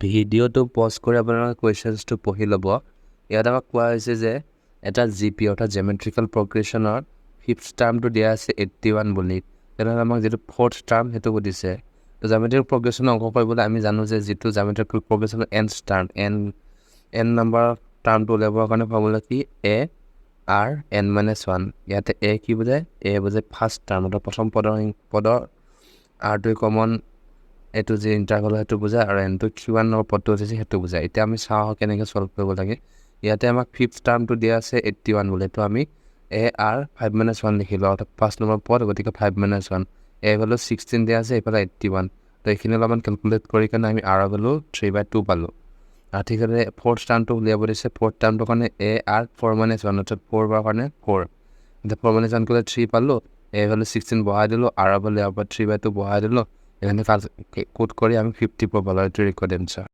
ভিডিঅ'টো পজ কৰি আপোনালোকে কুৱেশ্যনছটো পঢ়ি ল'ব। ইয়াত আমাক কোৱা হৈছে যে এটা জিপি অৰ্থাৎ জেমেট্ৰিকেল প্ৰগ্ৰেশ্যনৰ ফিফথ টাৰ্মটো দিয়া আছে 81 বুলি। তেনেহ'লে আমাক যিটো ফ'ৰ্থ টাৰ্ম সেইটো সুধিছে। তো জেমেট্ৰিকেল প্ৰগ্ৰেশ্যনৰ অংক কৰিবলৈ আমি জানো যে যিটো জেমেট্ৰিকেল প্ৰগ্ৰেশ্যনৰ এন নাম্বাৰ টাৰ্মটো উলিয়াবৰ কাৰণে ফৰ্মুলা কি এ আৰ এন মাইনাছ 1। ইয়াতে এ কি বুজায়? এ বুজায় ফাৰ্ষ্ট টাৰ্ম অৰ্থাৎ প্ৰথম পদৰ আৰটোৱে কমন এইটো যে ইণ্টাৰভেল সেইটো বুজায় আৰু এনটো কিমান নম্বৰ পদটো উঠিছে সেইটো বুজায়। এতিয়া আমি চাওঁ কেনেকৈ ছল্ভ কৰিব লাগে। ইয়াতে আমাক ফিফথ টাৰ্মটো দিয়া আছে 81 বুলি। এইটো আমি এ আৰ 5-1 লিখিলোঁ অৰ্থাৎ ফাৰ্ষ্ট নম্বৰ পদ, গতিকে 5-1 এ ভেলু 16 দিয়া আছে, এইফালে 81। তো এইখিনি অলপমান কেলকুলেট কৰি কাৰণে আমি আৰ ভেলু 3/2 পালোঁ। আৰু ঠিক আছে ফ'ৰ্থ টাৰ্মটো উলিয়াব দিছে। ফ'ৰ্থ টাৰ্মটোৰ কাৰণে এ আৰ 4-1 অৰ্থাৎ 4 বাৰ কাৰণে 4। এতিয়া 4-1 কৰিলে 3 পালোঁ। এ ভেলু 16 বহাই দিলোঁ, আৰ ভেলু ইয়াৰ পৰা 3/2 বহাই দিলোঁ। এখানে কোড কৰি আমি 50 পালোঁ। এইটো ৰেকৰ্ড এনচাৰ।